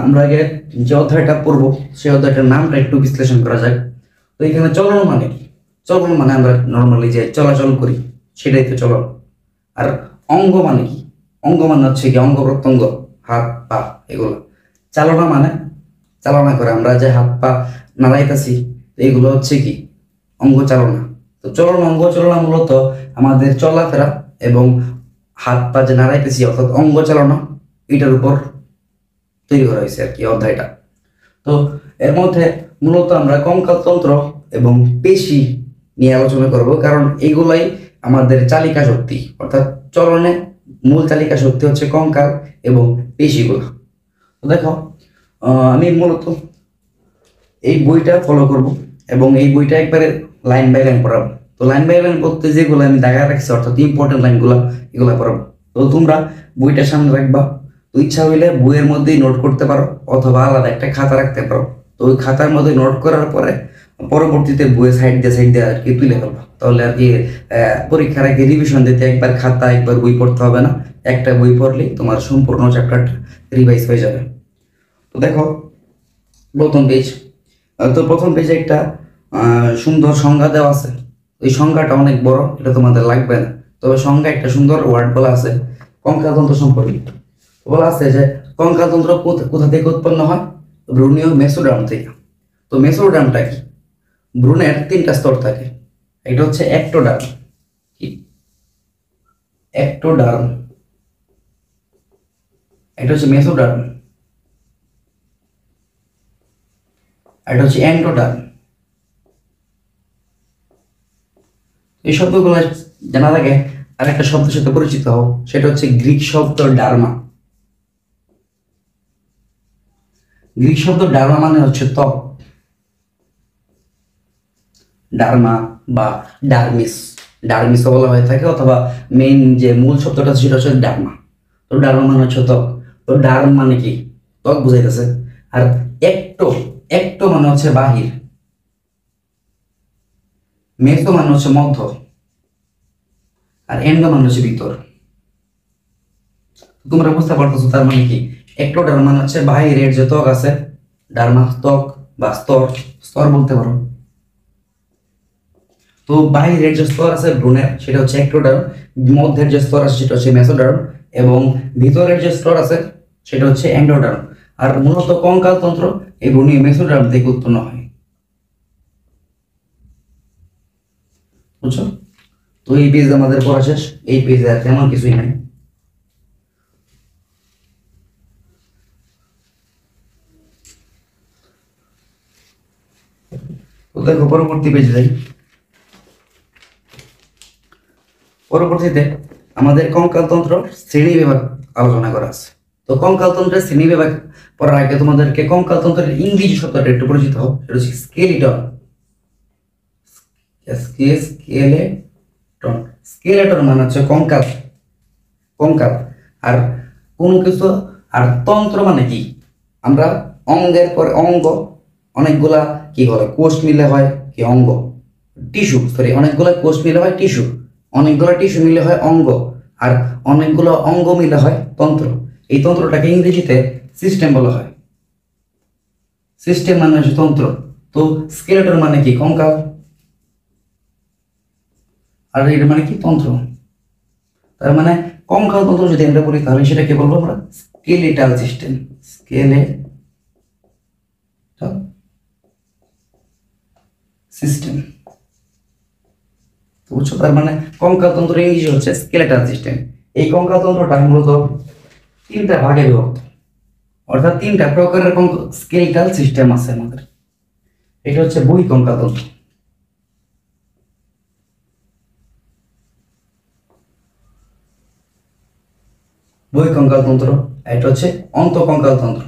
আমরা আগে যে অধ্যায়টা পড়বো সেই অধ্যায়টার নামটা একটু বিশ্লেষণ করা যাক। তো এখানে চলন মানে কি? চলন মানে আমরা নর্মালি যে চলাচল করি সেটাই তো চলন। আর অঙ্গ মানে কি? অঙ্গ মানে হচ্ছে কি অঙ্গ প্রত্যঙ্গ, হাত পা এগুলো। চালনা মানে চালনা করে আমরা যে হাত পা নাড়াইতেছি এগুলো হচ্ছে কি অঙ্গ চালনা। তো চলন অঙ্গ চালনা মূলত আমাদের চলাফেরা এবং হাত পা যে নাড়াইতেছি অর্থাৎ অঙ্গ চালনা এটার উপর তৈরি করা হয়েছে আর কি অধ্যায়টা। তো এর মধ্যে মূলত আমরা কঙ্কালতন্ত্র এবং পেশি নিয়ে আলোচনা করব, কারণ এইগুলাই আমাদের চালিকা শক্তি, অর্থাৎ চলনে মূল চালিকা শক্তি হচ্ছে কঙ্কাল এবং পেশিগুলো। তো দেখো, আমি মূলত এই বইটা ফলো করব এবং এই বইটা একবারে লাইন বাই লাইন পড়াবো। তো লাইন বাই লাইন পড়তে যেগুলো আমি দাগায় রাখছি অর্থাৎ ইম্পর্টেন্ট লাইনগুলো এগুলো পড়াবো। তো তোমরা বইটা সামনে রাখবা। তো ইচ্ছা হইলে বইয়ের মধ্যেই নোট করতে পারো অথবা আলাদা একটা খাতা রাখতে পারো। তো ওই খাতার মধ্যে নোট করার পরে পরবর্তীতে বইয়ের সাইড দিয়ে আর কি তুলে ফেলবা। তাহলে আর কি পরীক্ষার আগে রিভিশন দিতে একবার খাতা একবার বই পড়তে হবে না, একটা বই পড়লেই তোমার সম্পূর্ণ চ্যাপ্টারটা রিভাইজ হয়ে যাবে। তো দেখো প্রথম পেজ। তো প্রথম পেজে একটা সুন্দর সংজ্ঞা দেওয়া আছে। এই সংজ্ঞাটা অনেক বড়, এটা তোমাদের লাগবে না, তবে সংজ্ঞা একটা সুন্দর ওয়ার্ড বলা আছে কঙ্কালতন্ত্র সম্পর্কে। বলা আছে যে কঙ্কালতন্ত্র কোথা থেকে উৎপন্ন হয়? ভ্রূণীয় মেসোডার্ম থেকে। তো মেসোডার্মটা কি? ভ্রূণের তিনটা স্তর থাকে। একটা হচ্ছে একটোডার্ম, কি একটোডার্ম, একটা হচ্ছে মেসোডার্ম, এটা হচ্ছে এন্ডোডার্ম। এই শব্দগুলো জানা থাকে। আর একটা শব্দের সাথে পরিচিত হও, সেটা হচ্ছে গ্রিক শব্দ ডার্মা। গ্রিক শব্দ ডার্মা মানে হচ্ছে ত্বক। ডার্মা বা ডার্মিস, ডার্মিসও বলা হয়ে থাকে, অথবা মেইন যে মূল শব্দটা সেটা হচ্ছে ডার্মা। তো ডার্মা মানে হচ্ছে ত্বক। তো ডার্ম মানে কি? ত্বক বুঝাইতেছে। আর একটো, একটো মানে হচ্ছে বাহির, মেসো মানে হচ্ছে মধ্য, আর এন্ডো মানে হচ্ছে ভিতর। তোমরা বুঝতে পারতেছো তার মানে কি? একটোডার্ম মানে হচ্ছে বাহিরের যে ত্বক আছে, ডার্মা ত্বক বা স্তর, স্তর বলতে পারো। তো বাহিরের যে স্তর আছে ভ্রূণের সেটা হচ্ছে একটোডার্ম, মধ্যের যে স্তর আছে সেটা হচ্ছে মেসোডার্ম, এবং ভিতরের যে স্তর আছে সেটা হচ্ছে এন্ডোডার্ম। আর মূলত কঙ্কালতন্ত্র এই ভ্রূণীয় মেসোডার্ম থেকে উৎপন্ন হয়। বুঝছো? তো এই পেজ আমাদের পড়া শেষ। এই পেজে আর তেমন কিছুই নাই। তো দেখো পরবর্তী পেজে যাই। পরবর্তীতে আমাদের কঙ্কালতন্ত্র শ্রেণী বিভাগ আলোচনা করা আছে। তো কঙ্কালতন্ত্রের শ্রেণী বিভাগ পড়ার আগে তোমাদেরকে কঙ্কালতন্ত্রের ইংরেজি শব্দটা একটু পরিচিত হোক, সেটা হচ্ছে স্কেলিটন। স্কেলেটন, স্কেলেটন মানে হচ্ছে কঙ্কাল, কঙ্কাল। আর কোনো কিছু, আর তন্ত্র মানে কি? আমরা অঙ্গের পরে অঙ্গ, অনেকগুলা কি বলে কোষ মিলে হয় কি অঙ্গ, টিস্যু, সরি অনেকগুলা কোষ মিলে হয় টিস্যু, অনেকগুলো টিস্যু মিলে হয় অঙ্গ, আর অনেকগুলো অঙ্গ মিলে হয় তন্ত্র। এই তন্ত্রটাকে ইংরেজিতে সিস্টেম বলা হয়। সিস্টেম মানে হচ্ছে তন্ত্র। তো স্কেলেটন মানে কি? কঙ্কাল, আর এটা মানে কি? তন্ত্র। তার মানে কঙ্কাল তন্ত্র যদি আমরা বলি তাহলে সেটাকে বলবো আমরা স্কেলেটাল সিস্টেম। Skeletal system. বুঝছো? তার মানে কঙ্কালতন্ত্র ইংরেজি হচ্ছে স্কেলেটাল সিস্টেম। এই কঙ্কালতন্ত্রটা মূলত তিনটা ভাগে বিভক্ত, অর্থাৎ তিনটা প্রকারের স্কেলেটাল সিস্টেম আছে আমাদের। এটা হচ্ছে বহি কঙ্কালতন্ত্র, বহি কঙ্কালতন্ত্র। এটা হচ্ছে অন্তঃকঙ্কালতন্ত্র।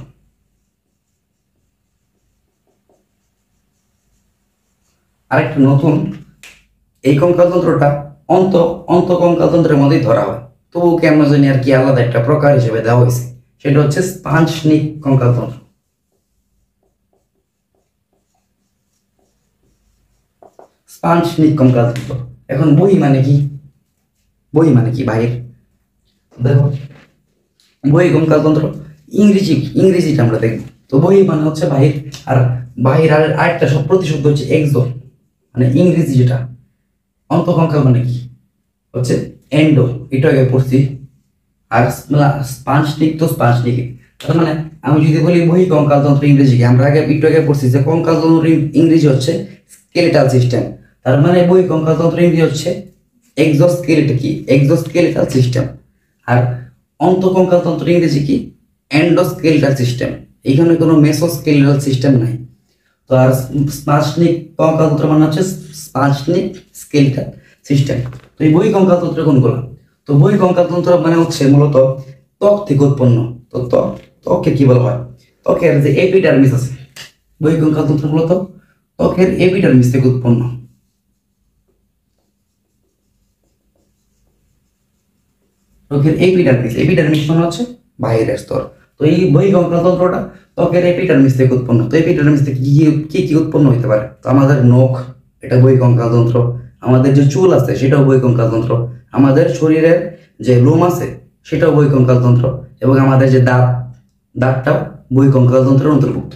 আরেকটা নতুন, এই কঙ্কালতন্ত্রটা অন্তঃকঙ্কালতন্ত্রের মধ্যেই ধরা হয়, তবু কেন জানি আর কি আলাদা একটা প্রকার হিসেবে দেওয়া হয়েছে, সেটা হচ্ছে স্পাঞ্জনিক কঙ্কালতন্ত্র। স্পাঞ্জনিক কঙ্কালতন্ত্র। এখন বহি মানে কি? বহি মানে কি? বাহির। দেখো বহি কঙ্কালতন্ত্র ইংরেজিটা আমরা দেখব। তো বহি মানে হচ্ছে বাহির, আর বাহির আর আরেকটা সব প্রতিশব্দ হচ্ছে এক্সো, মানে ইংরেজি যেটা। অন্তঃকঙ্কাল মানে কি হচ্ছে এন্ডো, এটা আগে পড়ছি। আর স্পাঞ্জনিক তো স্পাঞ্জনিক, তার মানে আমি যদি বলি বহি কঙ্কালতন্ত্র ইংরেজিকে, আমরা আগে একটু আগে পড়ছি যে কঙ্কালতন্ত্র ইংরেজি হচ্ছে স্কেলেটাল সিস্টেম, তার মানে বহি কঙ্কালতন্ত্র ইংরেজি হচ্ছে এক্সোস্কেলেটাল সিস্টেম। আর অন্তঃকঙ্কালতন্ত্র ইংরেজি কি এন্ডোস্কেলেটাল সিস্টেম, এখানে কোনো মেসোস্কেলেটাল সিস্টেম নাই। তো আর স্পাঞ্জনিক কঙ্কালতন্ত্র মানে হচ্ছে স্পাঞ্জনিক স্কেলেটাল সিস্টেম। তো এই বহি কঙ্কালতন্ত্র কোনগুলো? তো বহি কঙ্কালতন্ত্র মানে হচ্ছে মূলত ত্বক থেকে উৎপন্ন। তো ত্বককে কি বলা হয়? ত্বকের যে এপিডার্মিস আছে, বহি কঙ্কালতন্ত্র মূলত ত্বকের এপিডার্মিস থেকে উৎপন্ন। ত্বকের এপিডার্মিস মানে হচ্ছে বাইরের স্তর। তো এই বহি কঙ্কালতন্ত্রটা ত্বকের এপিডার্মিস থেকে উৎপন্ন। তো এপিডার্মিস থেকে কি কি উৎপন্ন হতে পারে? তো আমাদের নখ, এটা বহি কঙ্কালতন্ত্র। আমাদের যে চুল আছে সেটাও বহি কঙ্কালতন্ত্র। আমাদের শরীরের যে লোম আছে সেটাও বহি কঙ্কালতন্ত্র। এবং আমাদের যে দাঁতটাও বহি কঙ্কালতন্ত্রের অন্তর্ভুক্ত।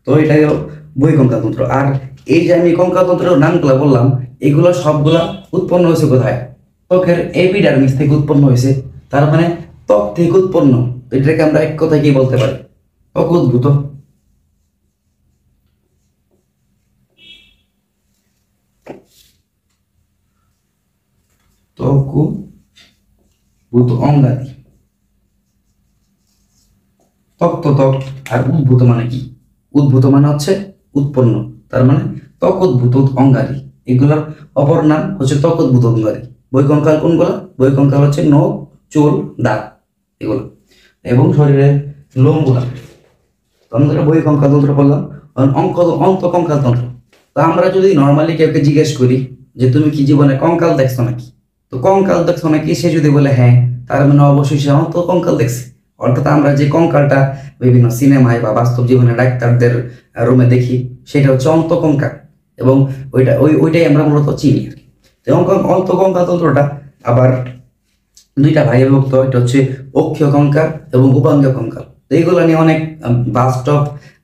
তো এটা গেল বহি কঙ্কালতন্ত্র। আর এই যে আমি কঙ্কালতন্ত্রের নামগুলো বললাম, এগুলো সবগুলা উৎপন্ন হয়েছে কোথায়? ত্বকের এপিডার্মিস থেকে উৎপন্ন হয়েছে, তার মানে ত্বক থেকে উৎপন্ন। তো এটাকে আমরা এক কথায় কি বলতে পারি? ত্বক উদ্ভূত। ত্বক উদ্ভূত অঙ্গাদি। ত্বক তো ত্বক, আর উদ্ভূত মানে কি? উদ্ভূত মানে হচ্ছে উৎপন্ন, তার মানে ত্বক উদ্ভূত অঙ্গাদি। এগুলোর অপর নাম হচ্ছে ত্বক উদ্ভূত অঙ্গাদি। বহি কঙ্কাল কোনগুলো? বহি কঙ্কাল হচ্ছে নখ, চুল, দাঁত এগুলো, এবং শরীরের লোমগুলা। তো আমরা বহি কঙ্কালতন্ত্র বললাম। অন্তঃকঙ্কালতন্ত্র। তো আমরা যদি নর্মালি কেউকে জিজ্ঞেস করি যে তুমি কি জীবনে কঙ্কাল দেখছো নাকি, তো কঙ্কাল দেখছো নাকি, সে যদি বলে হ্যাঁ, তার মানে অবশ্যই সে অন্তঃকঙ্কাল দেখছে। অর্থাৎ আমরা যে কঙ্কালটা বিভিন্ন সিনেমায় বা বাস্তব জীবনে ডাক্তারদের রুমে দেখি, সেটা হচ্ছে অন্তঃকঙ্কাল, এবং ওইটাই আমরা মূলত চিনি আর কি। তো অন্তঃকঙ্কালতন্ত্রটা আবার দুইটা ভাগে বিভক্ত। এটা হচ্ছে অক্ষীয় কঙ্কাল এবং উপাঙ্গীয় কঙ্কাল। তো এইগুলো নিয়ে অনেক বাস্তব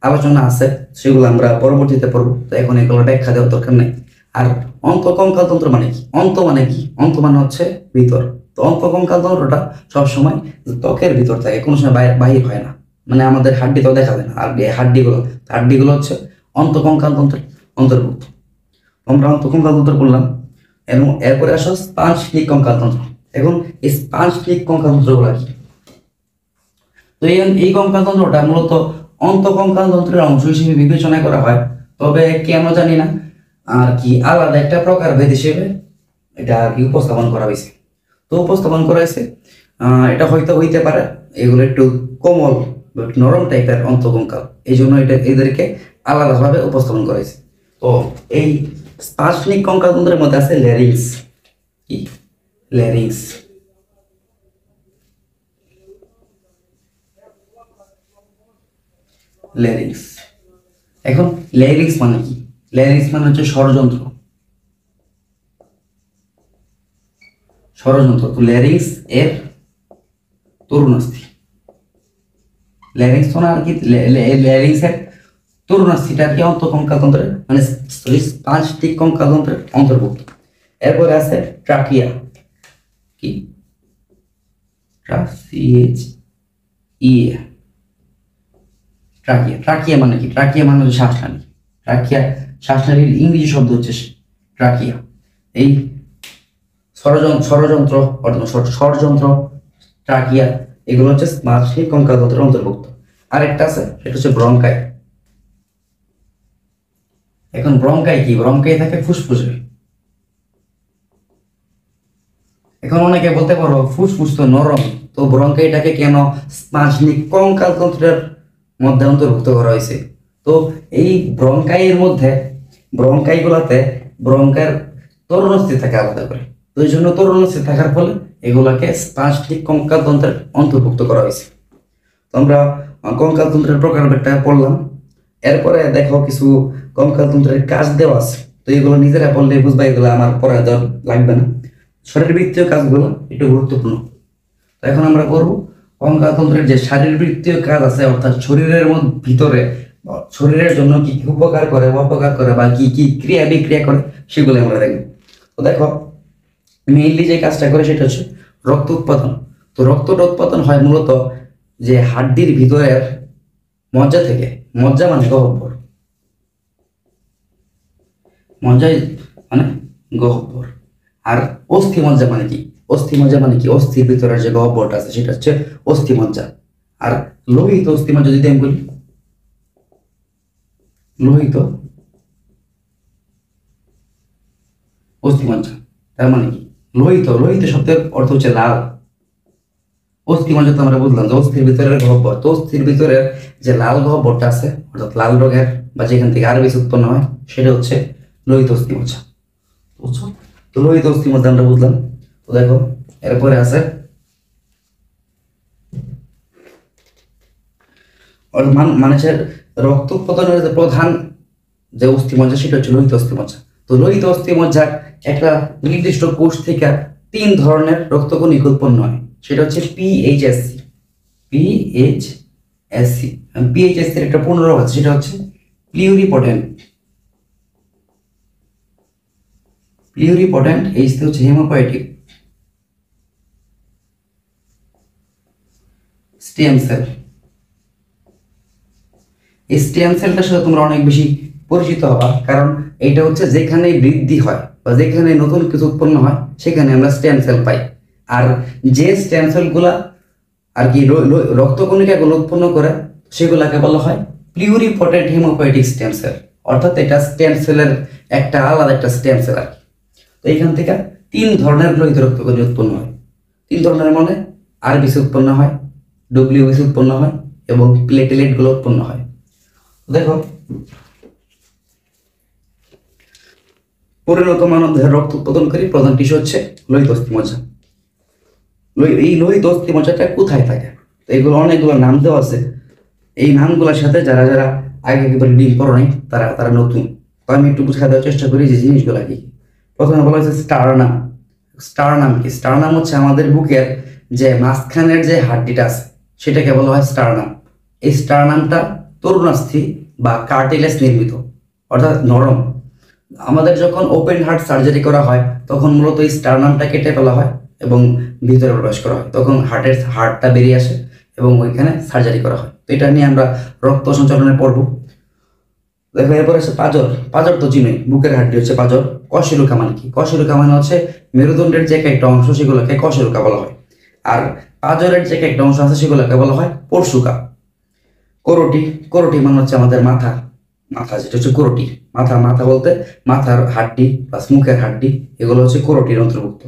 আলোচনা আছে, সেগুলো আমরা পরবর্তীতে পড়বো। তো এখন এগুলো ব্যাখ্যা দেওয়ার দরকার নেই। আর অন্তঃকঙ্কালতন্ত্র মানে কি? অন্ত মানে কি? অন্ত মানে হচ্ছে ভিতর। তো অন্তঃকঙ্কালতন্ত্রটা সবসময় ত্বকের ভিতর থাকে, কোনো সময় বাহির হয় না, মানে আমাদের হাড্ডি তো দেখা যায় না। আর এই হাড্ডিগুলো হচ্ছে অন্তঃকঙ্কালতন্ত্রের অন্তর্ভুক্ত। আমরা অন্তঃকঙ্কালতন্ত্র বললাম, এবং এরপরে আসো স্পাঞ্জনিক কঙ্কালতন্ত্র। এখন এই স্পাঞ্জনিক কঙ্কালতন্ত্রগুলো কি? তো এই কঙ্কালতন্ত্রটা মূলত অন্তঃকঙ্কালতন্ত্রের অংশ হিসেবে বিবেচনা করা হয়, তবে কেন জানি না আর কি আলাদা একটা প্রকারভেদ হিসেবে এটা আর কি উপস্থাপন করা হয়েছে। তো উপস্থাপন করা হয়েছে, এটা হয়তো হইতে পারে এগুলো একটু কোমল বা নরম টাইপের অন্তঃকঙ্কাল, এই জন্য এদেরকে আলাদাভাবে উপস্থাপন করা হয়েছে। তো এই স্পাঞ্জনিক কঙ্কালতন্ত্রের মধ্যে আছে ল্যারিংস। কি? ল্যারিংস। ল্যারিংস। এখন ল্যারিংস মানে কি? ল্যারিংস মানে হচ্ছে ষড়যন্ত্র। তো ল্যারিংস এর তরুণাস্থি। ল্যারিংস তো না আর কি, ল্যারিংস এর তরুণাস্থিটা আর কি অন্তঃকঙ্কালতন্ত্রের মানে স্পাঞ্জনিক কঙ্কালতন্ত্রের অন্তর্ভুক্ত। এরপরে আছে ট্রাকিয়া। কি? ট্রাকিয়া মানে কি? ট্রাকিয়া মানে হচ্ছে শ্বাসনালী। শ্বাসনালীর ইংরেজি শব্দ হচ্ছে ট্রাকিয়া। এই ষড়যন্ত্র ট্রাকিয়া এগুলো হচ্ছে স্পাঞ্জনিক কঙ্কালতন্ত্রের অন্তর্ভুক্ত। আরেকটা আছে, সেটা হচ্ছে ব্রঙ্কাই। এখন ব্রঙ্কাই কি? ব্রঙ্কাই থাকে ফুসফুসে। এখন অনেকে বলতে পারো ফুসফুস তো নরম, তো ব্রঙ্কাইটাকে কেন স্পাঞ্জনিক কঙ্কালতন্ত্রের মধ্যে অন্তর্ভুক্ত করা হয়েছে? তো এই ব্রঙ্কাইয়ের মধ্যে ব্রঙ্কাইগুলাতে ব্রঙ্কার তরুণাস্থি থাকে আলাদা করে। তো এই জন্য তরুণাস্থি থাকার ফলে এগুলাকে স্পাঞ্জনিক কঙ্কালতন্ত্রের অন্তর্ভুক্ত করা হয়েছে। তো আমরা কঙ্কালতন্ত্রের প্রকারভেদটা পড়লাম। এরপরে দেখো কিছু কঙ্কালতন্ত্রের কাজ দেওয়া আছে, তো এগুলো নিজেরা পড়লে বুঝবা, এগুলো আমার পড়া লাগবে না। শরীরবৃত্তীয় কাজগুলো একটু গুরুত্বপূর্ণ। তো এখন আমরা করবো কঙ্কালতন্ত্রের যে শারীরবৃত্তীয় কাজ আছে, অর্থাৎ শরীরের ভিতরে শরীরের জন্য কি কি উপকার করে অপকার করে বা কি কি ক্রিয়া বিক্রিয়া করে সেগুলো আমরা দেখবো। তো দেখো মেইনলি যে কাজটা করে সেটা হচ্ছে রক্ত উৎপাদন। তো রক্তটা উৎপাদন হয় মূলত যে হাড্ডির ভিতরের মজ্জা থেকে। মজ্জা মানে গহ্বর, মজ্জায় মানে গহ্বর। আর অস্থি মজ্জা মানে কি? অস্থি মজ্জা মানে কি? অস্থির ভিতরের যে গহ্বরটা আছে সেটা হচ্ছে অস্থি মজ্জা। আর লোহিত অস্থি মজ্জা যদি আমি বলি, লোহিত অস্থি মজ্জা তার মানে কি? লোহিত, লোহিত শব্দের অর্থ হচ্ছে লাল। অস্থি মজ্জা তো আমরা বুঝলাম যে অস্থির ভিতরের গহ্বর। তো অস্থির ভিতরের যে লাল গহ্বরটা আছে অর্থাৎ লাল রঙের বা যেখান থেকে আরো বেশি উৎপন্ন হয় সেটা হচ্ছে লোহিত অস্থি মজ্জা। বুঝছো? তো লোহিত অস্থি মজ্জা আমরা বুঝলাম। তো দেখো এরপরে আছে মানুষের রক্ত উৎপাদনের যে প্রধান যে অস্থি মজ্জা সেটা হচ্ছে লোহিত অস্থি মজ্জা। তো লোহিত অস্থি মজ্জার একটা নির্দিষ্ট কোষ থেকে 3 ধরনের রক্তকণিকা উৎপন্ন হয়। সেটা হচ্ছে পিএইচএসসি। পিএইচএসসি পিএইচএসসি এর একটা পুনরূপ আছে, সেটা হচ্ছে প্লিউরিপটেন্ট। প্লিউরিপটেন্ট এইচ হচ্ছে হেমোপয়েটিক স্টেম সেল। এই স্টেম সেলটার সাথে তোমরা অনেক বেশি পরিচিত হবা, কারণ এটা হচ্ছে যেখানে বৃদ্ধি হয় বা যেখানে নতুন কিছু উৎপন্ন হয় সেখানে আমরা স্টেম সেল পাই। আর যে স্টেম সেলগুলা আর কি রক্তকণিকাগুলো উৎপন্ন করে সেগুলাকে বলা হয় প্লিউরিপটেন্ট হেমোপয়েটিক স্টেম সেল। অর্থাৎ এটা স্টেম সেলের একটা আলাদা একটা স্টেম সেল আর কি। তো এখান থেকে 3 ধরনের লোহিত রক্তকণিকা উৎপন্ন হয়। 3 ধরনের মানে আরবিসি উৎপন্ন হয়, ডব্লিউবিসি উৎপন্ন হয় এবং প্লেটলেট গুলো উৎপন্ন হয়। দেখো পরিণত মানব দেহের রক্ত উৎপাদনকারী প্রধান টিস্যু হচ্ছে লোহিত অস্থি মজ্জা। এই লোহিত অস্থি মজ্জাটা কোথায় থাকে? তো এগুলো অনেকগুলো নাম দেওয়া আছে। এই নামগুলোর সাথে যারা যারা আগে একেবারে ডিল করো নাই তারা তারা নতুন, তো আমি একটু বুঝাই দেওয়ার চেষ্টা করি যে জিনিসগুলো কি। প্রথমে বলা হচ্ছে স্টারনাম। স্টারনাম কি? স্টারনাম হচ্ছে আমাদের বুকের যে মাঝখানের যে হাড্ডিটা আছে সেটাকে বলা হয় স্টারনাম। এই স্টারনামটা তরুণাস্থি বা কার্টিলেজ নির্মিত, অর্থাৎ নরম। আমাদের যখন ওপেন হার্ট সার্জারি করা হয় তখন মূলত এই স্টারনামটা কেটে ফেলা হয় এবং ভিতরে প্রবেশ করা হয়, তখন হার্টটা বেরিয়ে আসে এবং ওইখানে সার্জারি করা হয়। তো এটা নিয়ে আমরা রক্ত সঞ্চালনে পড়বো। দেখো এরপর আছে পাঁজর। পাঁজর তো চিনোই, বুকের হাড্ডি হচ্ছে পাঁজর। কশেরুকা মানে কি? কশেরুকা মানে হচ্ছে মেরুদণ্ডের যে একটা অংশ সেগুলোকে কশেরুকা বলা হয়। আর পাঁজরের যে একটা অংশ আছে সেগুলোকে বলা হয় পরশুকা। করোটি। করোটি মানে হচ্ছে আমাদের মাথা। মাথা যেটা হচ্ছে করোটি। মাথা, মাথা বলতে মাথার হাড্ডি প্লাস মুখের হাড্ডি, এগুলো হচ্ছে করোটির অন্তর্ভুক্ত।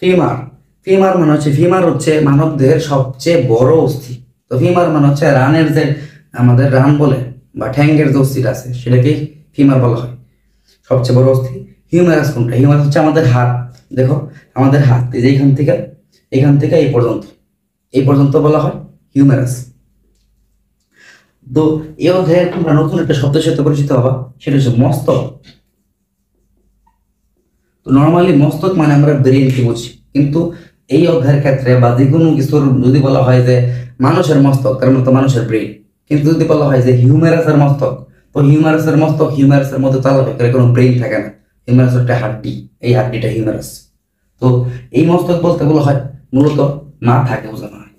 ফিমার। ফিমার মানে হচ্ছে, ফিমার হচ্ছে মানবদেহের সবচেয়ে বড় অস্থি। তো ফিমার মানে হচ্ছে রানের যে আমাদের রান বলে বা ঠ্যাঙ্গের যে অস্থিটা আছে সেটাকেই ফিমার বলা হয়, সবচেয়ে বড় অস্থি। হিউম্যারাস কোনটা? হিউম্যারাস হচ্ছে আমাদের হাত। দেখো আমাদের হাত এই যে এখান থেকে এই পর্যন্ত বলা হয় হিউম্যারাস। তো এই অধ্যায়ে তোমরা নতুন একটা শব্দের সাথে পরিচিত হবা, সেটা হচ্ছে মস্তক। তো নর্মালি মস্তক মানে আমরা ব্রেনকে বুঝি, কিন্তু এই অধ্যায়ের ক্ষেত্রে বা যে কোনো কিছুর যদি বলা হয় যে মানুষের মস্তক, তার মতো মানুষের ব্রেন, কিন্তু যদি বলা হয় যে হিউম্যারাসের মস্তক, তো হিউম্যারাসের মস্তক, হিউম্যারাসের মধ্যে তালা ভেতরে কোনো ব্রেন থাকে না। হিউম্যারাস একটা হাড্ডি, এই হাড্ডিটা হিউম্যারাস। তো এই মস্তক বলতে বলা হয় মূলত মাথাকে বোঝানো হয়।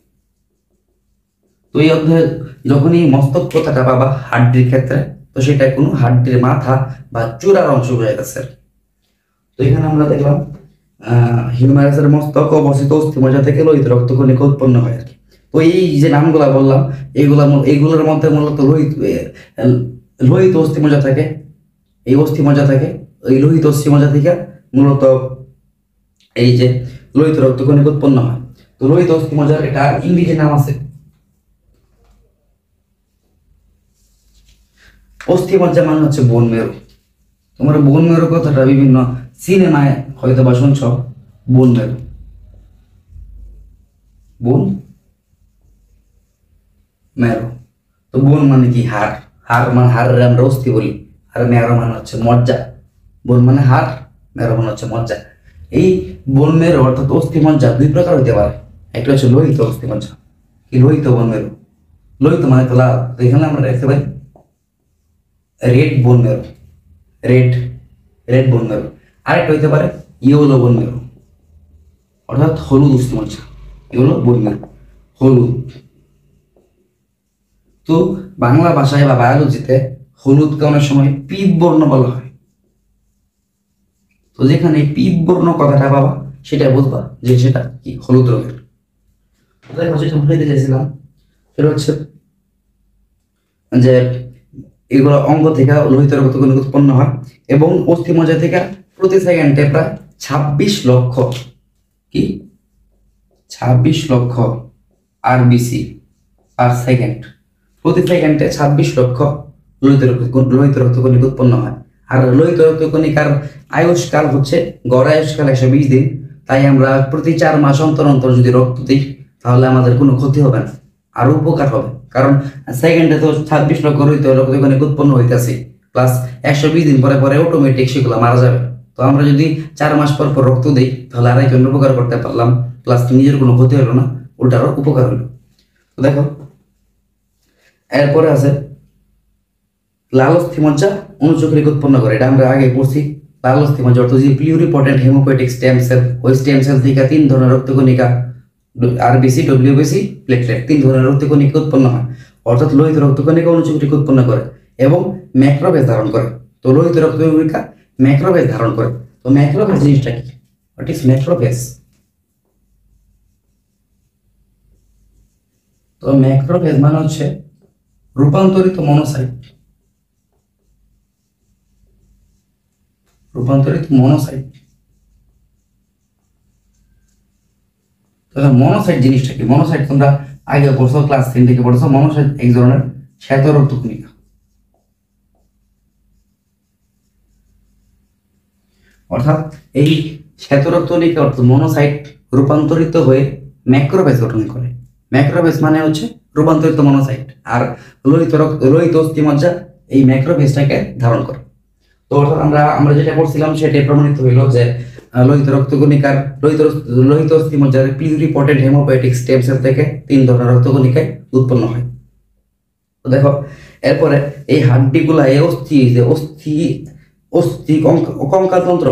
তো এই অধ্যায়ে যখন এই মস্তক কথাটা পাবা হাড্ডির ক্ষেত্রে, তো সেটা কোনো হাড্ডির মাথা বা চূড়ার অংশ বোঝাইতেছে। তো এখানে আমরা দেখলাম হিউম্যারাসের মস্তক অবস্থিত অস্থি মজ্জা থেকে লোহিত রক্তকণিকা উৎপন্ন হয় আর কি। তো এই যে নামগুলা বললাম এইগুলোর মধ্যে মূলত লোহিত অস্থি মজ্জা থাকে। এই অস্থি মজ্জা থাকে, এই লোহিত অস্থি মজ্জা থেকে মূলত এই যে লোহিত রক্তকণিকা উৎপন্ন হয়। তো লোহিত অস্থি মজ্জার এটা ইংরেজি নাম আছে অস্থি মজ্জা, মানে হচ্ছে বোন মেরু। তোমরা বোন মেরু কথাটা বিভিন্ন সিনেমায় হয়তো বা শুনছ, বোন মেরু। বোন মেরু। তো বোন মানে কি? হাড়। হাড় মানে হাড়ের আমরা অস্থি বলি, আর মেরু মানে হচ্ছে মজ্জা। বোন মানে হাড়, মেরু মানে হচ্ছে মজ্জা। এই বোন মেরু অর্থাৎ অস্থি মজ্জা 2 প্রকার হতে পারে। একটা হচ্ছে লোহিত অস্থি মজ্জা, কি লোহিত বন মেরু। লোহিত মানে তো লাল, তো এখানে আমরা রাখতে পারি রেড বোন মেরু, রেড রেড বোন মেরু। আরেকটা হইতে পারে ইয়েলো বোন মেরু, অর্থাৎ হলুদ অস্থিমজ্জা, ইয়েলো বোন মেরু, হলুদ। তো বাংলা ভাষায় বা বায়োলজিতে হলুদকে অনেক সময় পীত বর্ণ বলা হয়। তো যেখানে পীত বর্ণ কথাটা পাবা সেটা বুঝবা যে সেটা কি হলুদ রঙের। দেখো যেটা বুঝাইতে চাইছিলাম সেটা হচ্ছে যে এগুলো অঙ্গ থেকে লোহিত রক্ত কণিকা উৎপন্ন হয় এবং অস্থিমজ্জা থেকে প্রতি সেকেন্ডে প্রায় 26 লক্ষ কি 26 লক্ষ আরবিসি পার সেকেন্ড, প্রতি সেকেন্ডে 26 লক্ষ লোহিত রক্ত কণিকা উৎপন্ন হয়। আর লোহিত রক্ত কণিকার আয়ুষ্কাল হচ্ছে গড় আয়ুষ্কাল 120 দিন। তাই আমরা প্রতি 4 মাস অন্তর অন্তর যদি রক্ত দিই তাহলে আমাদের কোনো ক্ষতি হবে না, আরো উপকার হবে। কারণ সেকেন্ডে তো 26 লক্ষ লোহিত রক্ত কণিকা উৎপন্ন হইতেছে, প্লাস 120 দিন পরে পরে অটোমেটিক সেগুলো মারা যাবে। তো আমরা যদি 4 মাস পর পর রক্ত দিই তাহলে আরেকজন উপকার করতে পারলাম, প্লাস নিজের কোনো ক্ষতি হলো না, উল্টারও উপকার হলো। তো দেখো এরপরে আছে লাল অস্থিমজ্জা অনুচক্রিকা উৎপন্ন করে, এটা আমরা আগে পড়ছি। লাল অস্থিমজ্জা অর্থ যে প্লিউরিপটেন্ট হেমোপোয়েটিক স্টেম সেল, ওই স্টেম সেল থেকে 3 ধরনের রক্তকণিকা আরবিসি, ডব্লিউবিসি, প্লেটলেট 3 ধরনের রক্তকণিকা উৎপন্ন হয়। অর্থাৎ লোহিত রক্তকণিকা অনুচক্রিকা উৎপন্ন করে এবং ম্যাক্রোফেজ ধারণ করে। তো লোহিত রক্তকণিকা ম্যাক্রোফেজ ধারণ করে। তো ম্যাক্রোফেজ জিনিসটা কি? What is macrophage? তো ম্যাক্রোফেজ মানে হচ্ছে রূপান্তরিত মনোসাইট, রূপান্তরিত মনোসাইট। তাহলে মনোসাইট জিনিসটা কি? মনোসাইট তোমরা আগে পড়ছো, ক্লাস 3 থেকে পড়ছো। মনোসাইট এক ধরনের শ্বেত রক্তকণিকা, অর্থাৎ এই শ্বেত রক্তকণিকা অর্থাৎ মনোসাইট রূপান্তরিত হয়ে ম্যাক্রোফেজ গঠন করে। ম্যাক্রোফেজ মানে হচ্ছে রূপান্তরিত মনোসাইট, আর লোহিত অস্থিমজ্জা এই ম্যাক্রোফেজটাকে ধারণ করে। তো অর্থাৎ আমরা যেটা পড়ছিলাম সেটাই প্রমাণিত হইল যে লোহিত রক্তকণিকার লোহিত অস্থিমজ্জার প্লিউরিপটেন্ট হেমোপোয়েটিক স্টেম সেল থেকে 3 ধরনের রক্তকণিকায় উৎপন্ন হয়। তো দেখো এরপরে এই হাড্ডিগুলা এই অস্থি কঙ্কালতন্ত্র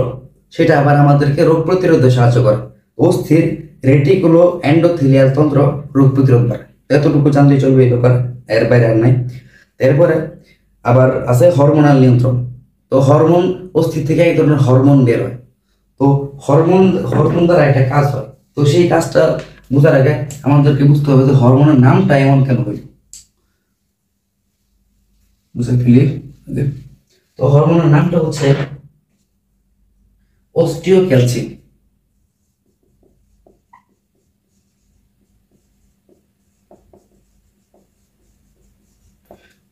সেটা আবার আমাদেরকে রোগ প্রতিরোধে সাহায্য করে। অস্থির রেটিকুলো এন্ডোথেলিয়াল তন্ত্র রোগ প্রতিরোধ করে। এতটুকু জানলেই চলবে এই ব্যাপারে, এর বাইরে আর নাই। এরপরে আবার আছে হরমোনাল নিয়ন্ত্রণ। তো হরমোন অস্থি থেকে এক ধরনের হরমোন বের হয়। তো হরমোন দ্বারা একটা কাজ হয়। তো সেই কাজটা বোঝার আগে আমাদেরকে বুঝতে হবে যে হরমোনের নামটা এমন কেন হইল। বুঝে ফেলি। তো হরমোনের নামটা হচ্ছে অস্টিওক্যালসিন।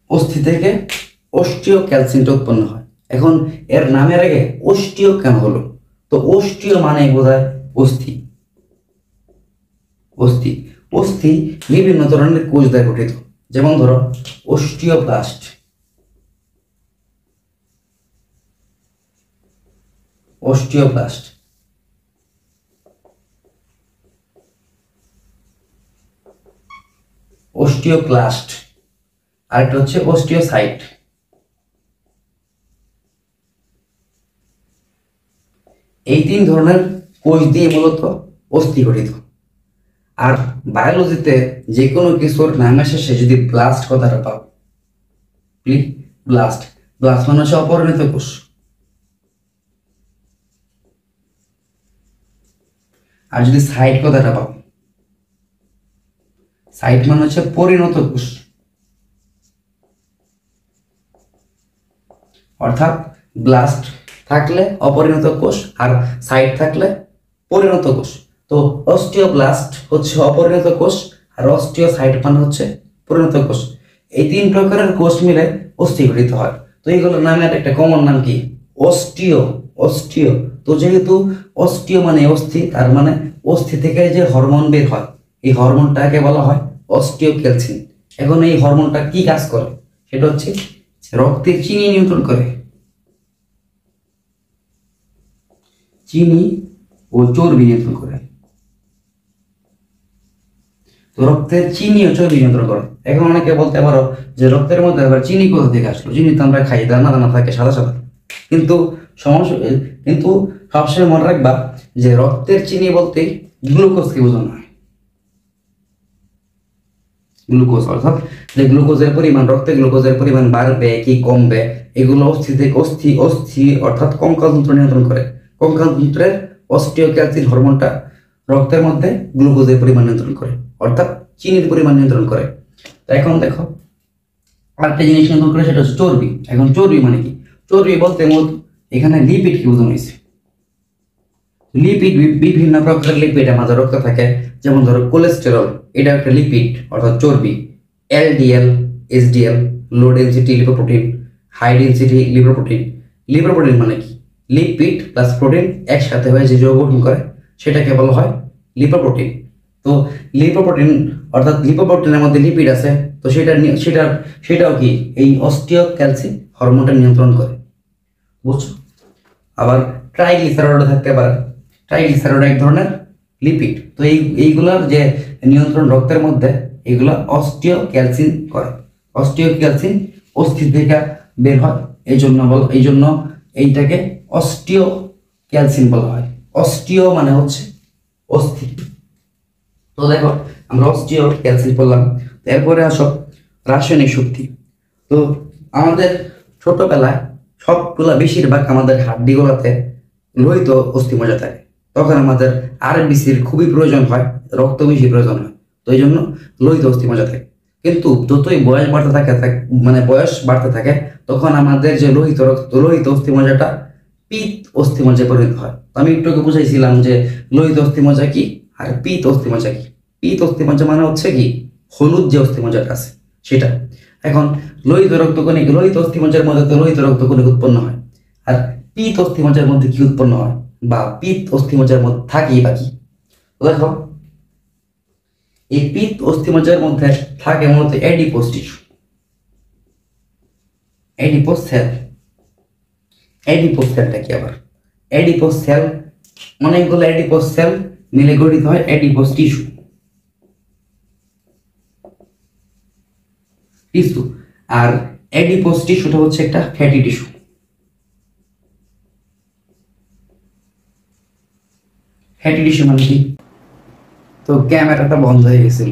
অস্থি থেকে অস্টিওক্যালসিনটা উৎপন্ন হয়। এখন এর নামের আগে অস্টিও কেন হলো? তো অস্টিও মানে বোঝায় অস্থি। অস্থি অস্থি বিভিন্ন ধরনের কোষ দ্বারা গঠিত, যেমন ধরো অস্টিওব্লাস্ট, অস্টিওব্লাস্ট, অস্টিওক্লাস্ট, আরেকটা হচ্ছে অস্টিওসাইট। এই 3 ধরনের কোষ দিয়ে মূলত অস্থি গঠিত। আর বায়োলজিতে যে কোনো কিছুর নামের শেষে যদি ব্লাস্ট কথাটা পাও, ব্লাস্ট, ব্লাস্ট মানে হচ্ছে অপরিণত কোষ। আর যদি সাইট কথাটা পাও, সাইট মানে হচ্ছে পরিণত কোষ। অর্থাৎ ব্লাস্ট থাকলে অপরিণত কোষ আর সাইট থাকলে পরিণত কোষ। তো অস্টিওব্লাস্ট হচ্ছে অপরিণত কোষ আর অস্টিওসাইট মানে হচ্ছে পরিণত কোষ। এই 3 প্রকারের কোষ মিলে অস্থি গঠিত হয়। তো এইগুলোর নামের একটা কমন নাম কি? অস্টিও। অস্টিও। তো যেহেতু অস্টিও মানে অস্থি, তার মানে অস্থি থেকে যে হরমোন বের হয় এই হরমোনটাকে বলা হয় অস্টিওক্যালসিন। এখন এই হরমোনটা কি কাজ করে? সেটা হচ্ছে রক্তে চিনি নিয়ন্ত্রণ করে, চিনি ও চর্বি নিয়ন্ত্রণ করে। তো রক্তের চিনি ও চর্বি নিয়ন্ত্রণ করে। এখন অনেকে বলতে পারো যে রক্তের মধ্যে আবার চিনি কোথা থেকে আসলো, চিনি তো আমরা খাই, দানা দানা থাকে সাদা সাদা। কিন্তু সমস্যা, কিন্তু সবসময় মনে রাখবা যে রক্তের চিনি বলতে গ্লুকোজকে বোঝানো হয়। গ্লুকোজ অর্থাৎ যে গ্লুকোজের পরিমাণ, রক্তে গ্লুকোজের পরিমাণ বাড়বে কি কমবে, এগুলো অস্থি অর্থাৎ কঙ্কালতন্ত্র নিয়ন্ত্রণ করে। কঙ্কালতন্ত্রের অস্টিওক্যালসিন হরমোনটা রক্তের মধ্যে গ্লুকোজের পরিমাণ নিয়ন্ত্রণ করে, অর্থাৎ চিনির পরিমাণ নিয়ন্ত্রণ করে। তো এখন দেখো আরেকটা জিনিস নিয়ন্ত্রণ করে, সেটা হচ্ছে চর্বি। এখন চর্বি মানে কি? চর্বি বলতে মূলত এখানে লিপিড কি বোঝানো হয়েছে। লিপিড, বিভিন্ন প্রকারের লিপিড আমাদের রক্তে থাকে। যেমন ধরো কোলেস্টেরল, এটা একটা লিপিড অর্থাৎ চর্বি। LDL, SDL, low density lipoprotein, high density lipoprotein. Lipoprotein মানে কি? লিপিড প্লাস প্রোটিন একসাথে হয়ে যে যৌগ গঠন করে সেটাকে বলা হয় লিপোপ্রোটিন। তো লিপোপ্রোটিন অর্থাৎ লিপোপ্রোটিনের মধ্যে লিপিড আছে, তো সেটাও কি এই অস্টিওক্যালসিন হরমোনটা নিয়ন্ত্রণ করে, বুঝছো? আবার ট্রাইগ্লিসারাইড থাকতে পারে। ট্রাইগ্লিসারাইড এক ধরনের লিপিড। তো এইগুলার যে নিয়ন্ত্রণ রক্তের মধ্যে, এগুলা অস্টিওক্যালসিন করে। অস্টিওক্যালসিন অস্থি থেকে বের হয়, এই জন্য এইটাকে অস্টিওক্যালসিন বলা হয়। অস্টিও মানে হচ্ছে অস্থি। তো দেখো আমরা অস্টিওক্যালসিন বললাম। এরপরে আসো রাসায়নিক শক্তি। তো আমাদের ছোটবেলায় সবগুলা বেশিরভাগ আমাদের হাড্ডিগুলোতে লোহিত অস্থিমজ্জা থাকে। তখন আমাদের আরবিসির খুবই প্রয়োজন হয়, রক্ত বেশি প্রয়োজন হয়। তো এই জন্য লোহিত অস্থিমজ্জা থাকে। কিন্তু যতই বয়স বাড়তে থাকে তখন আমাদের যে লোহিত অস্থিমজ্জাটা পিত অস্থিমজ্জায় পরিণত হয়। তো আমি একটু আগে বুঝাইছিলাম যে লোহিত অস্থিমজ্জা কি আর পিত অস্থিমজ্জা কি। পিত অস্থিমজ্জা মানে হচ্ছে কি হলুদ যে অস্থিমজ্জাটা আছে সেটা। এখন লোহিত অস্থিমজ্জার মধ্যে তো লোহিত রক্তকণিক উৎপন্ন হয়। আর পিত অস্থিমজ্জার মধ্যে কি উৎপন্ন হয়, বা পিত অস্থিমজ্জার মধ্যে থাকি বা কি? দেখো এই পিত অস্থিমজ্জার মধ্যে থাকে মূলত adipose tissue, adipose cell. Adipose সেলটা কি? আবার অ্যাডিপোজ সেল, অনেকগুলো অ্যাডিপোজ সেল মিলে গঠিত হয় অ্যাডিপোজ টিস্যু। আর অ্যাডিপোজ টিস্যুটা হচ্ছে একটা ফ্যাটি টিস্যু। ফ্যাটি টিস্যু মানে কি? তো ক্যামেরাটা বন্ধ হয়ে গেছিল।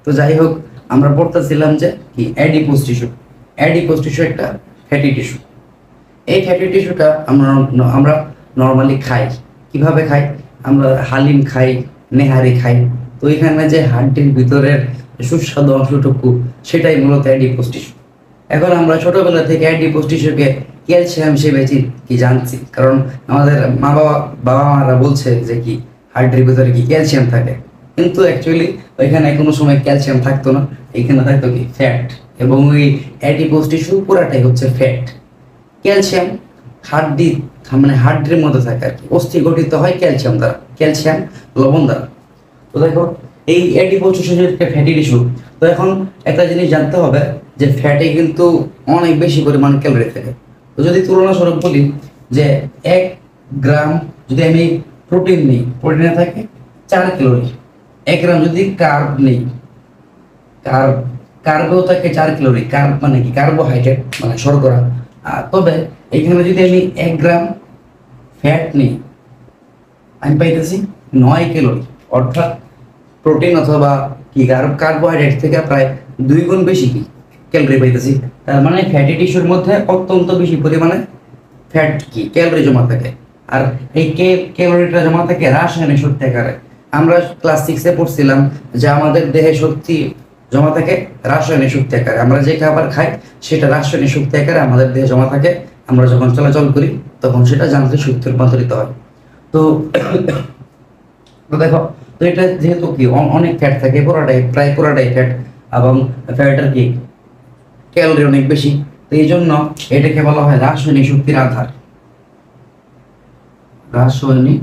তো যাই হোক, আমরা পড়তেছিলাম যে কি অ্যাডিপোজ টিস্যু। অ্যাডিপোজ টিস্যু একটা ফ্যাটি টিস্যু। এই ফ্যাটি টিস্যুটা আমরা নর্মালি খাই। কিভাবে খাই? আমরা হালিম খাই, নেহারি খাই। তো এখানে যে হাড্ডির ভিতরের সুস্বাদু অংশটুকু, সেটাই মূলত অ্যাডিপোজ টিস্যু। এখন আমরা ছোটবেলা থেকে অ্যাডিপোজ টিস্যুকে ক্যালসিয়াম হিসেবে কি জানছি, কারণ আমাদের বাবা মারা বলছে যে কি হাড্ডির ভিতরে কি ক্যালসিয়াম থাকে। কিন্তু অ্যাকচুয়ালি ওইখানে কোনো সময় ক্যালসিয়াম থাকতো না, এখানে থাকতো কি ফ্যাট। এবং ওই অ্যাডিপোজ টিস্যু পুরাটাই হচ্ছে ফ্যাট। ক্যালসিয়াম হাড্ডির মধ্যে থাকে আর কি। অস্থি গঠিত হয় ক্যালসিয়াম দ্বারা, ক্যালসিয়াম লবণ দ্বারা। তো দেখো এই অ্যাডিপোজ টিস্যু একটা ফ্যাটি টিস্যু। তো এখন একটা জিনিস জানতে হবে যে ফ্যাটে কিন্তু অনেক বেশি পরিমাণ ক্যালোরি থাকে। তো যদি তুলনাস্বরূপ বলি যে 1 গ্রাম যদি আমি প্রোটিন নিই, প্রোটিনে থাকে 4 ক্যালোরি। 1 গ্রাম যদি কার্ব নেই, কার্বেও থাকে 4 ক্যালোরি। কার্ব মানে কি? কার্বোহাইড্রেট মানে শর্করা। তবে এখানে যদি আমি 1 গ্রাম ফ্যাট নিই, আমি পাইতেছি 9 ক্যালোরি। অর্থাৎ প্রোটিন অথবা কি কার্বোহাইড্রেট থেকে প্রায় 2 গুণ বেশি কি ক্যালোরি পাইতেছি। তার মানে ফ্যাটি টিস্যুর মধ্যে অত্যন্ত বেশি পরিমাণে ফ্যাট কি ক্যালোরি জমা থাকে। আর এই ক্যালোরিটা জমা থাকে রাসায়নিক শক্তি আকারে। আমরা ক্লাস 6-এ পড়ছিলাম যে আমাদের দেহে শক্তি জমা থাকে রাসায়নিক শক্তি আকারে। আমরা যে খাবার খাই সেটা রাসায়নিক শক্তি আকারে আমাদের দেহে জমা থাকে। আমরা যখন চলাচল করি তখন সেটা যান্ত্রিক শক্তি রূপান্তরিত হয়। তো দেখো, তো এটা যেহেতু কি অনেক ফ্যাট থাকে, প্রায় পুরাটাই ফ্যাট, এবং ফ্যাটের কি ক্যালোরি অনেক বেশি। তো এই জন্য এটাকে বলা হয় রাসায়নিক শক্তির আধার। রাসায়নিক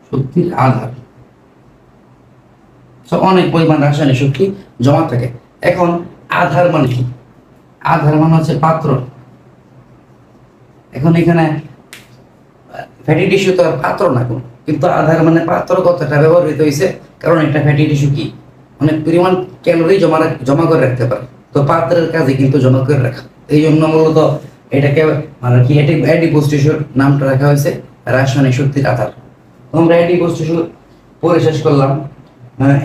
শক্তির আধার। অনেক পরিমাণ রাসায়নিক শক্তি জমা থাকে। এখন আধার মানে কি? আধার মানে হচ্ছে পাত্র। এখন এখানে ফ্যাটি টিস্যু তো পাত্র না কোন, কিন্তু আধার মানে পাত্র কথাটা ব্যবহৃত হয়েছে কারণ একটা ফ্যাটি টিস্যু কি অনেক পরিমাণ ক্যালোরি জমা করে রাখতে পারে। তো পাত্রের কাজে কিন্তু জমা করে রাখা, এই জন্য মূলত এটাকে মানে কি অ্যাডিপোজ টিস্যুর নামটা রাখা হয়েছে রাসায়নিক শক্তির আধার। তো আমরা অ্যাডিপোজ টিস্যু পরে শেষ করলাম।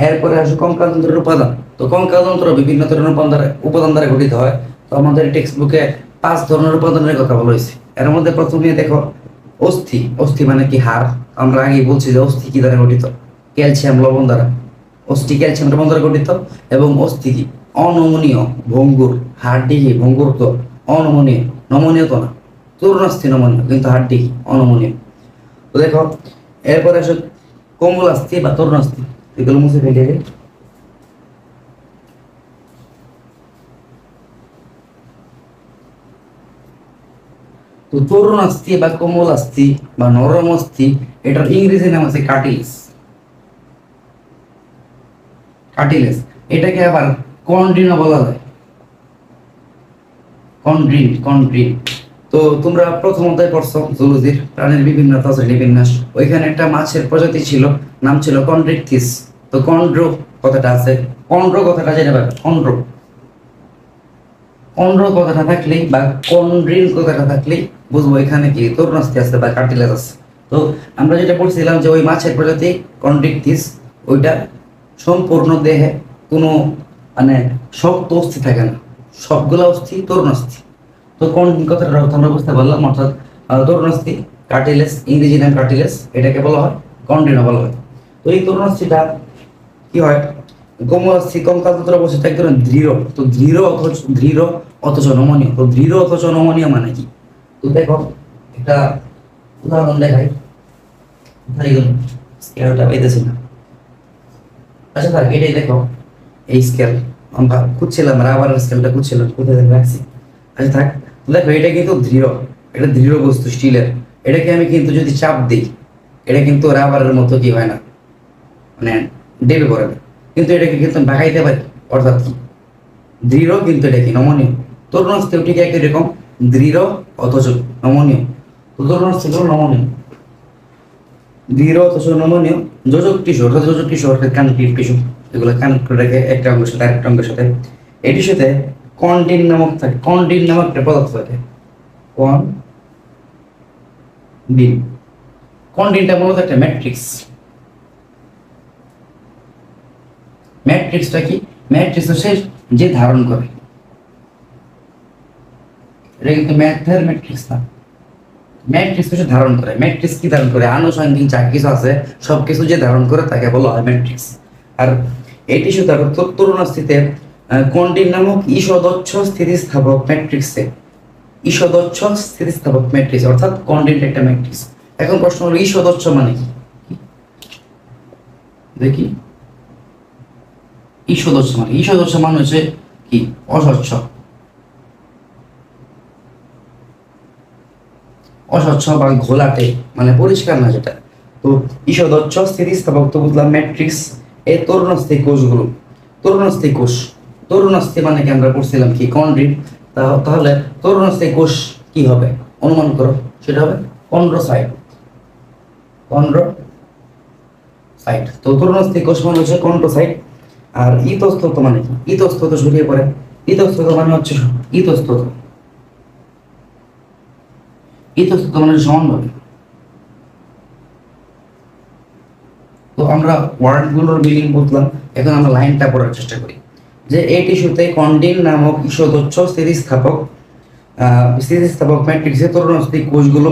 এরপরে আসে কঙ্কালতন্ত্রের উপাদান। তো কঙ্কালতন্ত্র বিভিন্ন ধরনের উপাদান দ্বারা গঠিত হয়। তো আমাদের টেক্সট বুকে 5 ধরনের উপাদানের কথা বলা হয়েছে। এর মধ্যে প্রথমে দেখো অস্থি। অস্থি মানে কি হাড়। আমরা আগে বলছি যে অস্থি কি দ্বারা গঠিত, ক্যালসিয়াম লবণ দ্বারা। অস্থি ক্যালসিয়াম লবণ দ্বারা গঠিত। এবং অস্থি কি অনমনীয় ভঙ্গুর, হাড়টি কি ভঙ্গুর তো অনমনীয়, নমনীয় তো না, তরুণাস্থি নমনীয়, কিন্তু হাড়টি কি অনমনীয়। তো দেখো এরপরে আসে কোমলাস্থি বা তরুণাস্থি, এগুলো মুছে ফেলে দিই। তো তরুণাস্থি বা কোমলাস্থি বা নরম অস্থি, এটার ইংরেজি নাম আছে কার্টিলেজ। কার্টিলেজ এটাকে আবার কন্ড্রিনও বলা যায়, কন্ড্রিন কন্ড্রিন। তো তোমরা প্রথম অধ্যায় পড়ছো জুলজির প্রাণীর বিভিন্ন শ্রেণীবিন্যাস, ওইখানে একটা মাছের প্রজাতি ছিল, নাম ছিল কন্ড্রিকথিস। তো কন্ড্রো কথাটা আছে, কন্ড্রো কথাটা যেটা পাবে কন্ড্রো, কন্ড্রো কথাটা থাকলেই বা কন্ড্রিন কথাটা থাকলেই বুঝবো এখানে কি তরুণাস্থি আছে বা কার্টিলেজ আছে। তো আমরা যেটা পড়ছিলাম যে ওই মাছের প্রজাতি কন্ড্রিকথিস, ওইটা সম্পূর্ণ দেহে কোনো মানে শক্ত অস্থি থাকে না, সবগুলো অস্থি তরুণাস্থি। তো কন্ড্রিন কথাটা আমরা বুঝতে পারলাম, অর্থাৎ তরুণাস্থি কার্টিলেজ, ইংরেজি নাম কার্টিলেজ, এটাকে বলা হয় কন্ড্রিনও বলা হয়। তো এই তরুণাস্থিটা কি হয়, কোমলাস্থি কঙ্কালতন্ত্র অবস্থিত এক ধরনের দৃঢ়। তো দৃঢ় অথচ নমনীয়। তো দৃঢ় অথচ নমনীয় মানে কি? তো দেখো একটা উদাহরণ দেখাই, কোথায় গেল স্কেলটা পাইতেছি না। আচ্ছা থাক, এটাই দেখো এই স্কেল, আমরা খুঁজছিলাম রাবারের স্কেলটা খুঁজছিলাম, কোথায় রাখছি। আচ্ছা থাক, দেখো এটা কিন্তু দৃঢ়, এটা দৃঢ় বস্তু স্টিলের। এটাকে আমি কিন্তু যদি চাপ দিই, এটা কিন্তু রাবারের মতো কি হয় না, মানে ডেবে পড়ে না, কিন্তু এটাকে কিন্তু ভাগাইতে পারি, অর্থাৎ কি দৃঢ় কিন্তু এটা কি নমনীয়। তরুণাস্থিও ঠিক একই রকম দৃঢ় অথচ নমনীয়। তো তরুণাস্থি হলো নমনীয়, দৃঢ় অথচ নমনীয়। যোজক টিস্যু অর্থাৎ যোজক টিস্যু অর্থাৎ কানেক্টিভ টিস্যু, এগুলো কানেক্ট করে রাখে একটা অঙ্গের সাথে আরেকটা অঙ্গের সাথে। এই টিস্যুতে কন্ডিন নামক থাকে, কন্ডিন নামক একটা পদার্থ থাকে, কন্ডিন। কন্ডিনটা মূলত একটা ম্যাট্রিক্স। ম্যাট্রিক্সটা কি? ম্যাট্রিক্স হচ্ছে যে ধারণ করে, এটা কিন্তু ম্যাথের ম্যাট্রিক্স না, ম্যাট্রিক্স হচ্ছে ধারণ করে। ম্যাট্রিক্স কি ধারণ করে? আনুষঙ্গিক যা কিছু আছে সবকিছু যে ধারণ করে তাকে বলা হয় ম্যাট্রিক্স। আর এই টিস্যু তার তরুণাস্থিতে কন্ডিন নামক ঈষদচ্ছ স্থিতিস্থাপক ম্যাট্রিক্সে, ঈষদচ্ছ স্থিতিস্থাপক ম্যাট্রিক্স অর্থাৎ কন্ডিন একটা ম্যাট্রিক্স। এখন প্রশ্ন হলো ঈষদচ্ছ মানে কি? দেখি ঈষদচ্ছ মানে, ঈষদচ্ছ মানে হচ্ছে কি অস্বচ্ছ, অস্বচ্ছ বা ঘোলাটে, মানে পরিষ্কার না যেটা। তো ঈষদচ্ছ স্থিতিস্থাপক তো বুঝলাম ম্যাট্রিক্স। এই তরুণাস্থি কোষগুলো, তরুণাস্থি কোষ, তরুণাস্থি মানে কি আমরা পড়ছিলাম কি কন্ড্রিন। তাহলে তরুণাস্থি কোষ কি হবে অনুমান করো, সেটা হবে কন্ড্রোসাইট, কন্ড্রোসাইট। তো তরুণাস্থি কোষ মানে হচ্ছে কন্ড্রোসাইট। আর ইতস্তত মানে কি? ইতস্তত ছড়িয়ে পড়ে, ইতস্তত মানে হচ্ছে ইতস্তত, ইতস্তত মানে সমানভাবে। তো আমরা ওয়ার্ডগুলোর মিনিং বুঝলাম, এখন আমরা লাইনটা পড়ার চেষ্টা করি যে এই টিস্যুতে কন্ডিন নামক ঈষদচ্ছ স্থিতিস্থাপক ম্যাট্রিক্সে তরুণাস্থি কোষগুলো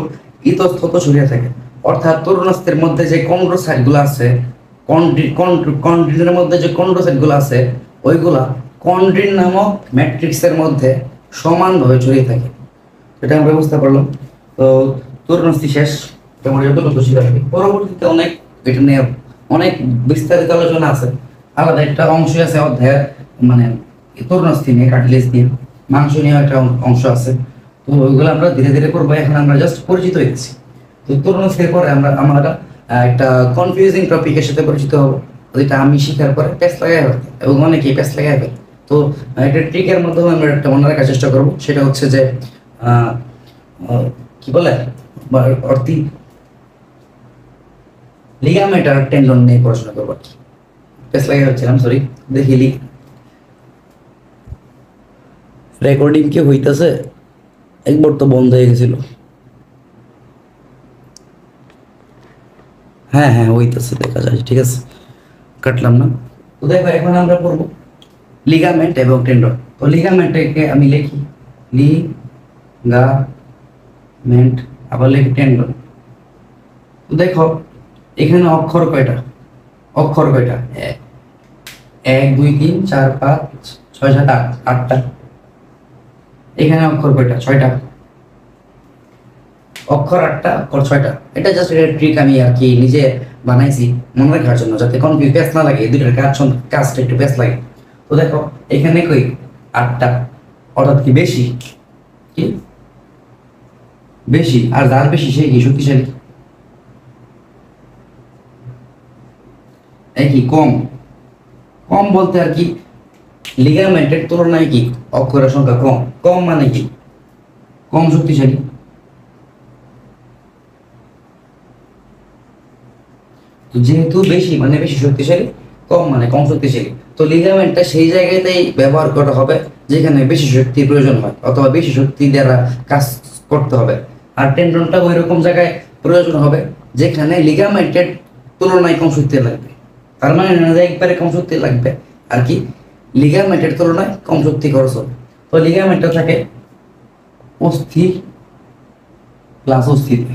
ইতস্তত ছড়িয়ে থাকে। অর্থাৎ তরুণাস্থির মধ্যে যে কন্ড্রোসাইটগুলো আছে, কন্ড্রিনের মধ্যে যে কন্ড্রোসাইটগুলো আছে ওইগুলা কন্ড্রিন নামক ম্যাট্রিক্সের মধ্যে সমানভাবে ছড়িয়ে থাকে। এটা আমরা বুঝতে পারলাম। তো তরুণাস্থি শেষ, তোমরা যতটুকু শিখে থাকি। পরবর্তীতে অনেক এটা নিয়ে অনেক বিস্তারিত আলোচনা আছে, আলাদা একটা অংশ আছে অধ্যায়ের, মানে তরুণাস্থি নিয়ে, কার্টিলেজ নিয়ে, মাংস নিয়ে একটা অংশ আছে। তো ওইগুলো আমরা ধীরে ধীরে করবো, এখন আমরা জাস্ট পরিচিত হয়েছি। তো তরুণাস্থির পরে আমরা একটা কনফিউজিং টপিকের সাথে পরিচিত হবো, যেটা আমি শিখার পরে প্যাচ লাগাই হবে এবং অনেকেই প্যাচ লাগাই হবে। তো একটা ট্রিকের মাধ্যমে আমরা একটা মনে রাখার চেষ্টা করবো, সেটা হচ্ছে যে কি বলে অর্থী লিগামেন্ট আর টেন্ডন নিয়ে পড়াশোনা করবো আর কি। পেস লাগিয়ে হচ্ছিলাম, সরি। দেখি রেকর্ডিং কি হইতেছে? একবার তো বন্ধ হয়ে গেছিল। হ্যাঁ হ্যাঁ হইতেছে, দেখা যায়, ঠিক আছে, কাটলাম না। তো দেখো এখন আমরা পড়বো লিগামেন্ট এবং টেন্ডন। তো লিগামেন্টকে আমি লিখি লিগামেন্ট, আবার লিখি টেন্ডন। তো দেখো এখানে অক্ষর কয়টা? অক্ষর কয়টা? 1 2 3 4 5 6 7 8, 8টা। এখানে অক্ষর কয়টা? 6টা। অক্ষর 8টা, অক্ষর 6টা। এটা জাস্ট একটা ট্রিক আমি আর কি নিজে বানাইছি মনে রাখার জন্য, যাতে কনফিউজ পেস না লাগে, এই দুটোর কাজটা একটু পেস লাগে। তো দেখো এখানে কই 8টা, অর্থাৎ কি বেশি, কি বেশি। আর যার বেশি সে কি শক্তিশালী, কি কম। কম বলতে আর কি লিগামেন্টের তুলনায় কি অক্ষরের সংখ্যা কম। কম মানে কি কম শক্তিশালী। তো যেহেতু বেশি মানে বেশি শক্তিশালী, কম মানে কম শক্তিশালী, তো লিগামেন্টটা সেই জায়গাতেই ব্যবহার করা হবে যেখানে বেশি শক্তির প্রয়োজন হয় অথবা বেশি শক্তি দ্বারা কাজ করতে হবে। আর টেন্ডনটা ওই রকম জায়গায় প্রয়োজন হবে যেখানে লিগামেন্টের তুলনায় কম শক্তি লাগবে। তার মানে না যে একবারে কম শক্তি লাগবে, আর কি লিগামেন্টের তুলনায় কম শক্তি খরচ হবে। তো লিগামেন্টটা থাকে অস্থি প্লাস অস্থিতে।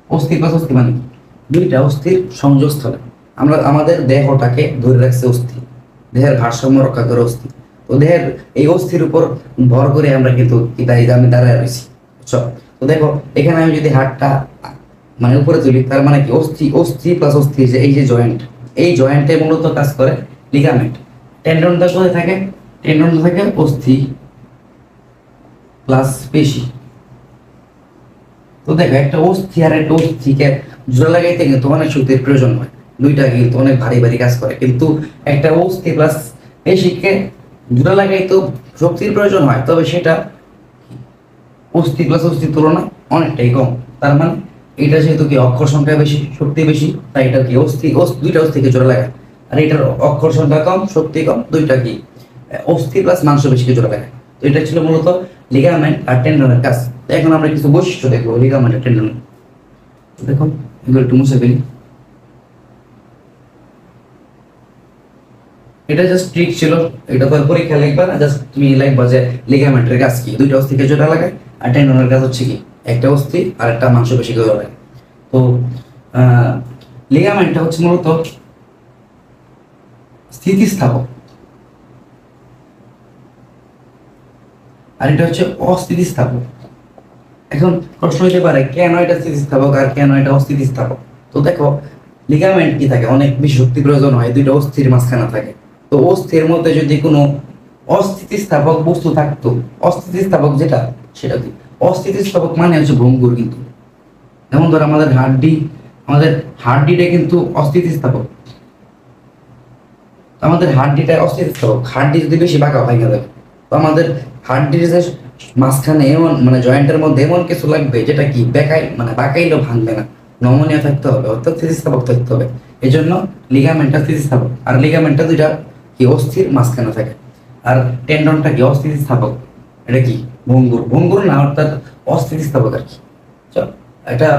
অস্থি প্লাস অস্থি মানে কি? দুইটা অস্থির সংযোগস্থলে। আমরা আমাদের দেহটাকে ধরে রাখছে অস্থি, দেহের ভারসাম্য রক্ষা করে অস্থি। তো দেহের এই অস্থির উপর ভর করে আমরা কিন্তু আমি দাঁড়ায় রয়েছি, বুঝছো? তো দেখো এখানে আমি যদি হাতটা মানে উপরে তুলি, তার মানে কি অস্থি, অস্থি প্লাস অস্থি, যে এই যে জয়েন্ট, এই জয়েন্টে মূলত কাজ করে লিগামেন্ট। টেন্ডনটা কোথায় থাকে? টেন্ডনটা থাকে অস্থি প্লাস পেশি। তো দেখো একটা অস্থি আর একটা অস্থিকে জোড়া লাগাইতে কিন্তু অনেক শক্তির প্রয়োজন হয়, দুইটা কিন্তু অনেক ভারী ভারী কাজ করে। কিন্তু একটা অস্থি প্লাস পেশিকে জোড়া লাগাইতেও শক্তির প্রয়োজন হয়, তবে সেটা অস্থি প্লাস অস্থির তুলনায় অনেকটাই কম। তার মানে এটা যেহেতু কি অক্ষর সংখ্যা বেশি, শক্তি বেশি, তাই এটা কি দুইটা অস্থিকে জোড়া লাগায়। আর এটার অক্ষর সংখ্যা কম, শক্তি কম, দুইটা কি অস্থি প্লাস মাংস বেশিকে জোড়া লাগায়। তো এটা ছিল মূলত লিগামেন্ট আর টেন্ডনের কাজ। তো এখন আমরা কিছু বৈশিষ্ট্য দেখবো লিগামেন্ট আর টেন্ডনের। দেখো এগুলো একটু মুছে ফেলি। এটা জাস্ট ট্রিক ছিল, এটা তো পরীক্ষা লিখবা না, জাস্ট তুমি লিখবা যে লিগামেন্টের কাজ কি, দুইটা অস্থিকে জোড়া লাগায়। আর টেন্ডনের কাজ হচ্ছে কি একটা অস্থি আর একটা মাংসপেশিকে জোড়া লাগায়। তো লিগামেন্টটা হচ্ছে মূলত স্থিতিস্থাপক, আর এটা হচ্ছে অস্থিতিস্থাপক। এখন প্রশ্ন হতে পারে কেন এটা স্থিতিস্থাপক আর কেন এটা অস্থিতিস্থাপক। তো দেখো লিগামেন্ট কি থাকে, অনেক বেশি শক্তি প্রয়োজন হয়, দুইটা অস্থির মাঝখানে থাকে। তো অস্থির মধ্যে যদি কোনো অস্থিতিস্থাপক বস্তু থাকতো, অস্থিতিস্থাপক যেটা, সেটা কি অস্থিতিস্থাপক মানে হচ্ছে ভঙ্গুর। কিন্তু যেমন ধর আমাদের হাড্ডিটা কিন্তু অস্থিতিস্থাপক। আমাদের হাড্ডিটা অস্থিতিস্থাপক, হাড্ডি যদি বেশি বাঁকা হয়ে যাবে, তো আমাদের হাড্ডির যে মাঝখানে এমন মানে জয়েন্টের মধ্যে এমন কিছু লাগবে যেটা কি বাঁকাইলেও ভাঙবে না, নমনীয় থাকতে হবে, অর্থাৎ স্থিতিস্থাপক থাকতে হবে। এই জন্য লিগামেন্টটা স্থিতিস্থাপক। আর লিগামেন্টটা দুইটা কি অস্থির মাঝখানে থাকে। আর টেন্ডনটা কি অস্থিতিস্থাপক, এটা কি ভঙ্গুর না, অর্থাৎ অস্থিতিস্থাপক আর কি। এটা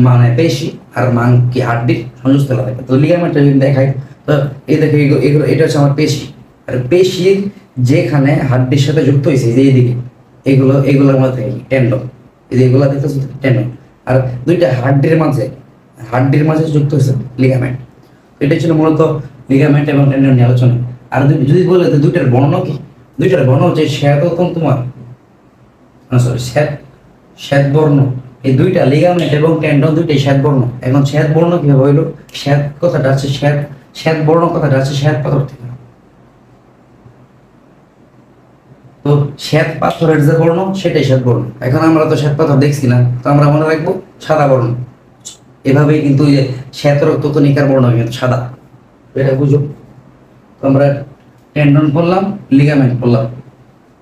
মানে পেশি আর কি হাড্ডির সংযোগস্থলে থাকে। তো লিগামেন্টটা যদি দেখাই, তো এই দেখে এগুলো, এটা হচ্ছে আমার পেশি। আর পেশির যেখানে হাড্ডির সাথে যুক্ত হয়েছে যে এইদিকে, এগুলোর মধ্যে টেন্ডন, এই যে এগুলো দেখতেছে টেন্ডন। আর দুইটা হাড্ডির মাঝে যুক্ত হয়েছে লিগামেন্ট। এটা ছিল মূলত লিগামেন্ট এবং টেন্ডন নিয়ে আলোচনা। আর যদি বলে দুইটার বর্ণ কি, দুইটার বর্ণ হচ্ছে শ্বেত তোমার সরি শ্বেত বর্ণ। এই দুইটা লিগামেন্ট এবং টেন্ডন দুইটাই শ্বেত বর্ণ। এখন শ্বেত বর্ণ কিভাবে হইলো? শ্বেত কথাটা আছে শ্বেত বর্ণ কথাটা আছে শ্বেত পাথর থেকে। তো শ্বেত পাথরের যে বর্ণ সেটাই শ্বেত বর্ণ। এখন আমরা তো শ্বেত পাথর দেখছি না, তো আমরা মনে রাখবো সাদা বর্ণ। এভাবেই কিন্তু যে শ্বেত রক্তকণিকার বর্ণ কিন্তু সাদা, এটা বুঝো। তো আমরা টেন্ডন পড়লাম, লিগামেন্ট পড়লাম।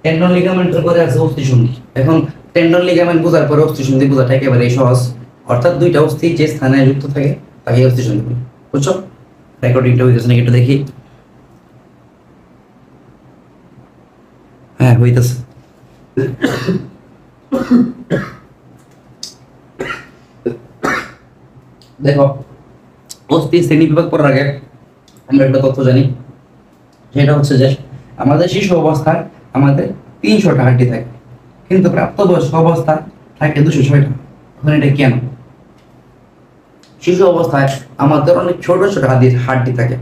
টেন্ডন লিগামেন্টের পরে আছে অস্থিসন্ধি। এখন টেন্ডন লিগামেন্ট বোঝার পরে অস্থিসন্ধি বোঝাটা একেবারে সহজ, অর্থাৎ দুইটা অস্থি যে স্থানে যুক্ত থাকে তাকে অস্থিসন্ধি বলে, বুঝছো? রেকর্ডিংটা হইতেছে নাকি একটু দেখি। হ্যাঁ হইতেছে। দেখো, অস্থি শ্রেণীবিভাগ করার আগে আমরা একটা তথ্য জানি, সেটা হচ্ছে যে আমাদের শিশু অবস্থায় আমাদের 300টা হাড্ডি থাকে, কিন্তু প্রাপ্তবয়স্ক অবস্থায় থাকে 206টা। এখন এটা কেন? শিশু অবস্থায় আমাদের অনেক ছোট ছোট হাড্ডি থাকে,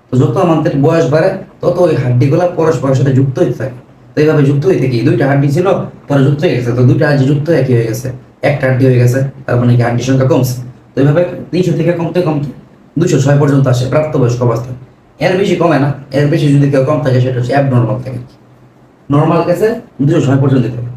তো যত আমাদের বয়স বাড়ে তত ওই হাড্ডিগুলো পরস্পরের সাথে যুক্ত হইতে থাকে। তো এইভাবে যুক্ত হইতে কি, 2টা হাড্ডি ছিল পরে যুক্ত হয়ে গেছে, তো 2টা হাড্ডি যুক্ত হয়ে কি হয়ে গেছে, একটা হাড্ডি হয়ে গেছে, তার মানে কি হাড্ডির সংখ্যা কমছে। তো এইভাবে 300 থেকে কমতে কমতে 206 পর্যন্ত আসে প্রাপ্তবয়স্ক অবস্থায়। এর বেশি কমে না, এর বেশি যদি কেউ কম থাকে সেটা হচ্ছে অ্যাবনর্মাল থাকে। নর্মাল কেসে 206 পর্যন্ত থাকে।